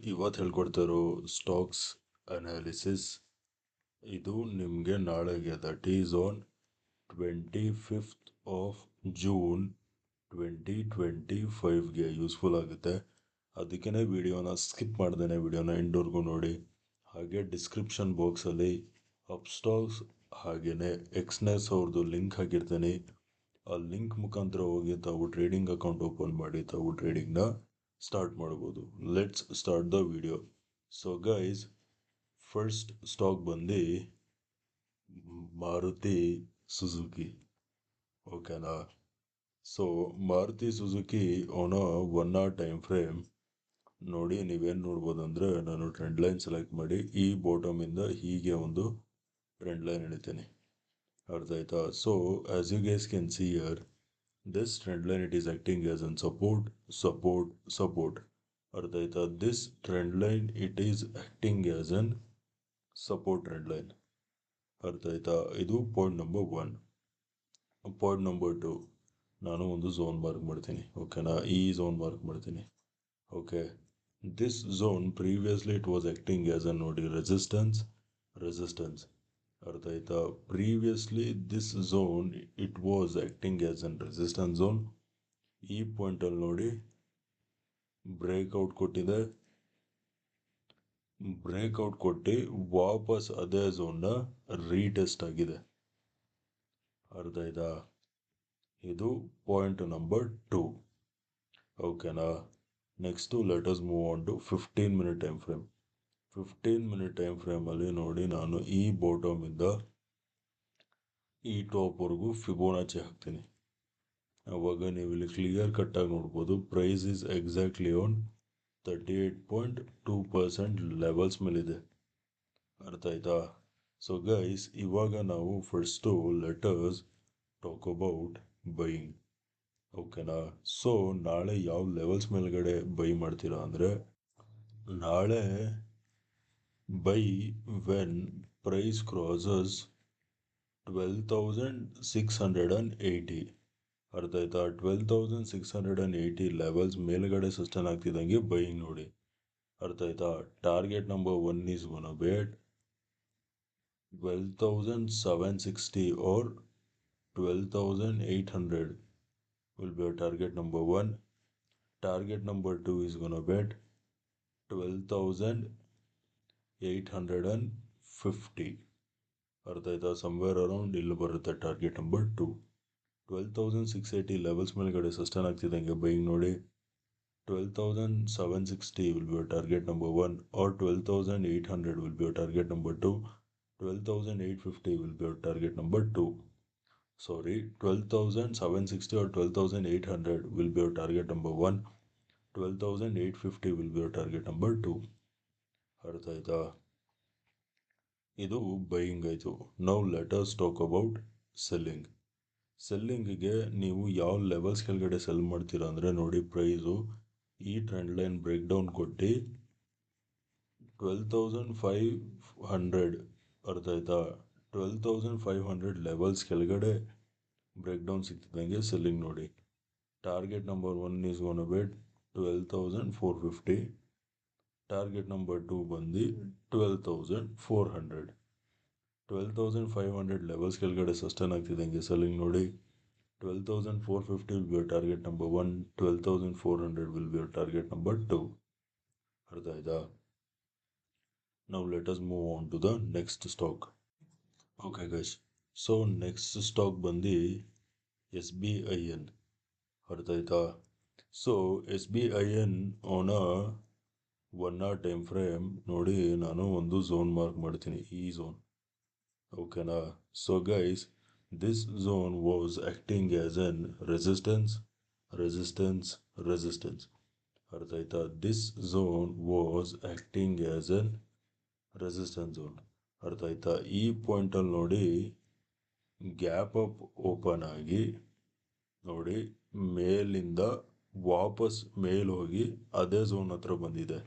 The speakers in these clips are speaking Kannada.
ಇವತ್ತು ಹೇಳ್ಕೊಡ್ತಾ ಇರೋ ಸ್ಟಾಕ್ಸ್ ಅನಾಲಿಸಿಸ್ ಇದು ನಿಮಗೆ ನಾಳೆಗೆ that is on 25th of June 2025ಗೆ ಯೂಸ್ಫುಲ್ ಆಗುತ್ತೆ. ಅದಕ್ಕೇ ವಿಡಿಯೋನ ಸ್ಕಿಪ್ ಮಾಡ್ದೇನೆ ವಿಡಿಯೋನ ಎಂಡ್ವರೆಗೂ ನೋಡಿ. ಹಾಗೆ ಡಿಸ್ಕ್ರಿಪ್ಷನ್ ಬಾಕ್ಸಲ್ಲಿ ಅಪ್ಸ್ಟಾಕ್ಸ್ ಹಾಗೆಯೇ ಎಕ್ಸ್ನೆಸ್ ಅವ್ರದ್ದು ಲಿಂಕ್ ಹಾಕಿರ್ತೀನಿ. ಆ ಲಿಂಕ್ ಮುಖಾಂತರ ಹೋಗಿ ತಾವು ಟ್ರೇಡಿಂಗ್ ಅಕೌಂಟ್ ಓಪನ್ ಮಾಡಿ ತಾವು ಟ್ರೇಡಿಂಗ್ನ ಸ್ಟಾರ್ಟ್ ಮಾಡ್ಬೋದು. Let's start the video. So guys, first stock ಬಂದು ಮಾರುತಿ ಸುಜುಕಿ. ಓಕೆನಾ? So Maruti Suzuki on a 1 hour time frame ನೋಡಿ. ನೀವೇನು ನೋಡ್ಬೋದು ಅಂದರೆ, ನಾನು ಟ್ರೆಂಡ್ ಲೈನ್ ಸೆಲೆಕ್ಟ್ ಮಾಡಿ ಈ ಬಾಟಮಿಂದ ಹೀಗೆ ಒಂದು ಟ್ರೆಂಡ್ ಲೈನ್ ಎಳಿತೀನಿ. ಅರ್ಥ ಆಯ್ತಾ? So as you guys can see here, this trend line it is acting as an support. ಅರ್ಥ ಆಯ್ತಾ? this trend line it is acting as an support trend line. ಅರ್ಥ ಆಯ್ತಾ? ಇದು ಪಾಯಿಂಟ್ ನಂಬರ್ 1. ಪಾಯಿಂಟ್ ನಂಬರ್ 2, ನಾನು ಒಂದು ಝೋನ್ ಮಾರ್ಕ್ ಮಾಡ್ತೀನಿ. ಓಕೆನಾ? ಈ ಝೋನ್ ಮಾರ್ಕ್ ಮಾಡ್ತೀನಿ. Okay, this zone previously it was acting as a ನೋಡಿ ರೆಸಿಸ್ಟೆನ್ಸ್. ಅರ್ಥ ಆಯ್ತಾ? Previously this zone it was acting as an resistance zone. ಈ ಪಾಯಿಂಟಲ್ಲಿ ನೋಡಿ ಬ್ರೇಕ್ಔಟ್ ಕೊಟ್ಟಿದೆ. ಬ್ರೇಕ್ಔಟ್ ಕೊಟ್ಟು ವಾಪಸ್ ಅದೇ ಝೋನ್ನ ರೀಟೆಸ್ಟ್ ಆಗಿದೆ. ಅರ್ಥ ಆಯ್ತಾ? ಇದು ಪಾಯಿಂಟ್ ನಂಬರ್ 2. ಓಕೆನಾ? Next let us move on to 15 minute time frame. 15 minute time ಫ್ರೇಮಲ್ಲಿ ನೋಡಿ, ನಾನು ಈ ಬಾಟಮಿಂದ ಈ ಟಾಪ್ವರೆಗೂ ಫಿಬೋನಾಚಿ ಹಾಕ್ತೀನಿ. ಅವಾಗ ನೀವು ಇಲ್ಲಿ ಕ್ಲಿಯರ್ ಕಟ್ಟಾಗಿ ನೋಡ್ಬೋದು, price is exactly on 38.2% levels ಮೇಲಿದೆ. ಅರ್ಥ ಆಯ್ತಾ? ಸೊ ಗೈಸ್, ಇವಾಗ ನಾವು first let us talk about buying. ಓಕೆನಾ? ಸೊ ನಾಳೆ ಯಾವ ಲೆವೆಲ್ಸ್ ಮೇಲ್ಗಡೆ ಬೈ ಮಾಡ್ತೀರಾ ಅಂದರೆ, ನಾಳೆ ಬೈ ವೆನ್ ಪ್ರೈಸ್ ಕ್ರಾಸಸ್ 12,680. ಅರ್ಥ ಆಯ್ತಾ? 12,680 ಲೆವೆಲ್ಸ್ ಮೇಲ್ಗಡೆ ಸಸ್ಟೈನ್ ಆಗ್ತಿದ್ದಂಗೆ ಬೈಯಿಂಗ್ ನೋಡಿ. ಅರ್ಥ ಆಯ್ತಾ? Target number 1 is gonna B 12,760 or 12,800 will be our target number 1. Target number 2 is gonna be 12,850. ಅರ್ಥ ಆಯ್ತಾ? ಸಮ್ವೇರ್ ಅರೌಂಡ್ ಇಲ್ಲಿ ಬರುತ್ತೆ ಟಾರ್ಗೆಟ್ ನಂಬರ್ 2. 12,680 ಲೆವೆಲ್ಸ್ ಮೇಲ್ಗಡೆ ಸಸ್ಟೈನ್ ಆಗ್ತಿದ್ದಂಗೆ ಬೈಯಿಂಗ್ ನೋಡಿ. 12,760 will be our target number 1 or 12,800 will be our target number 2. 12,850 will be our target number 2. Sorry, 12,760 or 12,800 will be our target number 1. 12,850 will be our target number 2. ಅರ್ಥ ಆಯ್ತಾ? ಇದು ಬೈಯಿಂಗ್ ಆಯಿತು. Now let us talk about selling. ಸೆಲ್ಲಿಂಗಿಗೆ ನೀವು ಯಾವ ಲೆವೆಲ್ಸ್ ಕೆಳಗಡೆ ಸೆಲ್ ಮಾಡ್ತೀರಾ ಅಂದರೆ ನೋಡಿ, ಪ್ರೈಸು ಈ ಟ್ರೆಂಡ್ ಲೈನ್ ಬ್ರೇಕ್ ಡೌನ್ ಕೊಟ್ಟು 12,500. ಅರ್ಥ ಆಯ್ತಾ? 12,500 ಲೆವೆಲ್ಸ್ ಕೆಳಗಡೆ ಬ್ರೇಕ್ ಡೌನ್ ಸಿಗ್ತಿದ್ದಂಗೆ ಸೆಲ್ಲಿಂಗ್ ನೋಡಿ. Target number 1 is gonna B 12,450. Target number 2 ಬಂದು 12,400. 12,500 ಲೆವೆಲ್ಸ್ ಕೆಳಗಡೆ ಸಸ್ಟೈನ್ ಆಗ್ತಿದ್ದಂಗೆ ಸೆಲ್ಲಿಂಗ್ ನೋಡಿ. 12,450 will be your target number 1. 12,400 will be your target number 2. ಅರ್ಥ ಆಯ್ತಾ? Now let us move on to the next stock. Okay guys, so next stock ಬಂದು SBIN. ಅರ್ಥ ಆಯ್ತಾ? So SBIN on a 1 hour time frame ನೋಡಿ, ನಾನು ಒಂದು ಝೋನ್ ಮಾರ್ಕ್ ಮಾಡ್ತೀನಿ, ಈ ಝೋನ್. ಓಕೆನಾ? So guys, this zone was acting as an resistance. ಅರ್ಥ ಆಯ್ತಾ? this zone was acting as an resistance zone. ಅರ್ಥ ಆಯ್ತಾ? ಈ ಪಾಯಿಂಟಲ್ಲಿ ನೋಡಿ ಗ್ಯಾಪ್ ಅಪ್ ಓಪನ್ ಆಗಿ ನೋಡಿ ಮೇಲಿಂದ ವಾಪಸ್ ಮೇಲ್ ಹೋಗಿ ಅದೇ ಝೋನ್ ಹತ್ರ ಬಂದಿದೆ.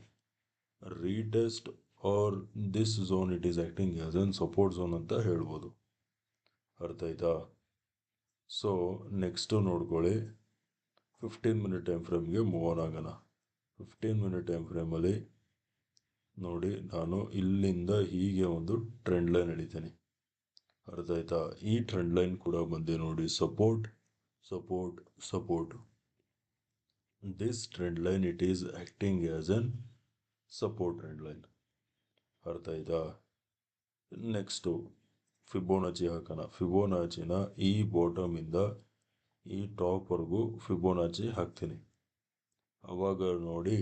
Retest or this zone it is acting as an support zone ಅಂತ ಹೇಳ್ಬೋದು. ಅರ್ಥ ಆಯ್ತಾ? ಸೊ ನೆಕ್ಸ್ಟು ನೋಡ್ಕೊಳ್ಳಿ, 15 minute ಟೈಮ್ ಫ್ರೇಮ್ಗೆ ಮೂವ್ ಆನ್ ಆಗೋಣ. 15 minute ಟೈಮ್ ಫ್ರೇಮಲ್ಲಿ ನೋಡಿ ನಾನು ಇಲ್ಲಿಂದ ಹೀಗೆ ಒಂದು ಟ್ರೆಂಡ್ ಲೈನ್ ಎಳಿತೀನಿ, ಅರ್ಥ ಆಯ್ತಾ? ಈ ಟ್ರೆಂಡ್ ಲೈನ್ ಕೂಡ ಬಂದೆ ನೋಡಿ support support support. This trend line it is acting as an support trend line, ಅರ್ಥ ಆಯ್ತಾ? ನೆಕ್ಸ್ಟು ಫಿಬೋನಾಚಿ ಹಾಕೋಣ. ಫಿಬೋನಾಚಿನ ಈ ಬಾಟಮಿಂದ ಈ ಟಾಪ್ವರೆಗೂ ಫಿಬೋನಾಚಿ ಹಾಕ್ತೀನಿ. ಅವಾಗ ನೋಡಿ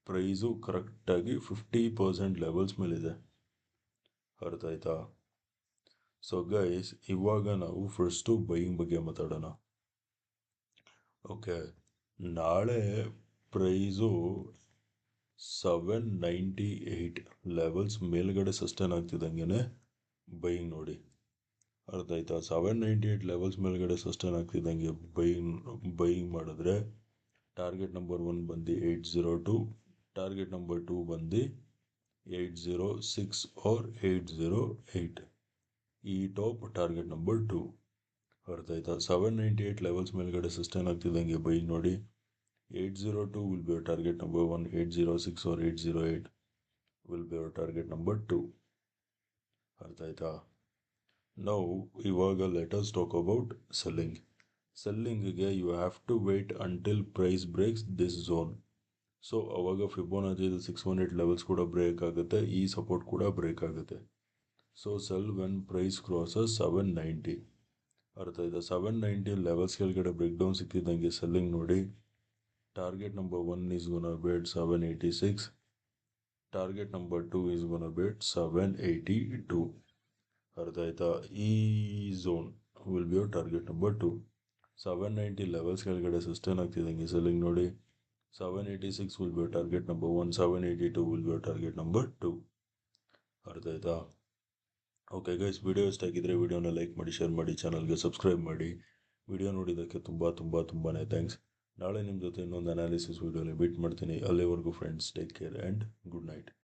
ಪ್ರೈಸು ಕರೆಕ್ಟಾಗಿ 50% ಲೆವೆಲ್ಸ್ ಮೇಲಿದೆ, ಅರ್ಥ ಆಯ್ತಾ? ಸೊ ಗೈಸ್, ಇವಾಗ ನಾವು ಫಸ್ಟು ಬೈಯಿಂಗ್ ಬಗ್ಗೆ ಮಾತಾಡೋಣ. ಓಕೆ, ನಾಳೆ ಪ್ರೈಸು 798 ಲೆವೆಲ್ಸ್ ಮೇಲ್ಗಡೆ ಸಸ್ಟೈನ್ ಆಗ್ತಿದ್ದಂಗೆ ಬೈಯಿಂಗ್ ನೋಡಿ, ಅರ್ಥ ಆಯ್ತಾ? 798 ಲೆವೆಲ್ಸ್ ಮೇಲ್ಗಡೆ ಸಸ್ಟೈನ್ ಆಗ್ತಿದ್ದಂಗೆ ಬೈಯಿಂಗ್ ಮಾಡಿದ್ರೆ ಟಾರ್ಗೆಟ್ ನಂಬರ್ 1 ಬಂದು 802, ಟಾರ್ಗೆಟ್ ನಂಬರ್ 2 ಬಂದು 806 ಆರ್ 808. ಈ ಟಾಪ್ ಟಾರ್ಗೆಟ್ ನಂಬರ್ 2, ಅರ್ಥ ಆಯ್ತಾ? 798 ಲೆವೆಲ್ಸ್ ಮೇಲ್ಗಡೆ ಸಸ್ಟೈನ್ ಆಗ್ತಿದ್ದಂಗೆ ಬೈಯಿಂಗ್ ನೋಡಿ. 802 will be our target number 1, 806 or 808 will be our target number 2, ಅರ್ಥ ಆಯ್ತಾ? ನಾವು ಇವಾಗ let us talk about selling. ಸೆಲ್ಲಿಂಗ್ಗೆ you have to wait until price breaks this zone. So ಅವಾಗ ಫಿಬೋನಾಚಿ 618 ಲೆವೆಲ್ಸ್ ಕೂಡ ಬ್ರೇಕ್ ಆಗುತ್ತೆ, ಈ ಸಪೋರ್ಟ್ ಕೂಡ ಬ್ರೇಕ್ ಆಗುತ್ತೆ. So sell when price crosses 790, ಅರ್ಥ ಆಯ್ತಾ? 790 ಲೆವೆಲ್ಸ್ ಕೆಳಗಡೆ ಬ್ರೇಕ್ ಡೌನ್ ಸಿಕ್ತಿದ್ದಂಗೆ ಸೆಲ್ಲಿಂಗ್ ನೋಡಿ. Target number 1 is gonna be at 786, target number 2 is gonna be at 782, ಅರ್ಥ ಆಯ್ತಾ? ಈ zone will be your target number 2. 790 levels ಕೆಳಗಡೆ ಸಸ್ಟೈನ್ ಆಗ್ತಿದ್ದಂಗೆ ಸೆಲ್ಲಿಂಗ್ ನೋಡಿ. 786 will be your target number 1, 782 will be your target number 2, ಅರ್ಥ ಆಯ್ತಾ? ಓಕೆ ಗೈಸ್, ವಿಡಿಯೋ ಇಷ್ಟ ಆಗಿದ್ರೆ ವಿಡಿಯೋನ ಲೈಕ್ ಮಾಡಿ, ಶೇರ್ ಮಾಡಿ, ಚಾನಲ್ಗೆ ಸಬ್ಸ್ಕ್ರೈಬ್ ಮಾಡಿ. ವಿಡಿಯೋ ನೋಡಿದ್ದಕ್ಕೆ ತುಂಬಾ ಥ್ಯಾಂಕ್ಸ್. ನಾಳೆ ನಿಮ್ಮ ಜೊತೆ ಇನ್ನೊಂದು ಅನಾಲಿಸಿಸ್ ವಿಡಿಯೋಲಿ ಮೀಟ್ ಮಾಡ್ತೀನಿ. ಅಲ್ಲಿವರೆಗೂ friends, take care and good night.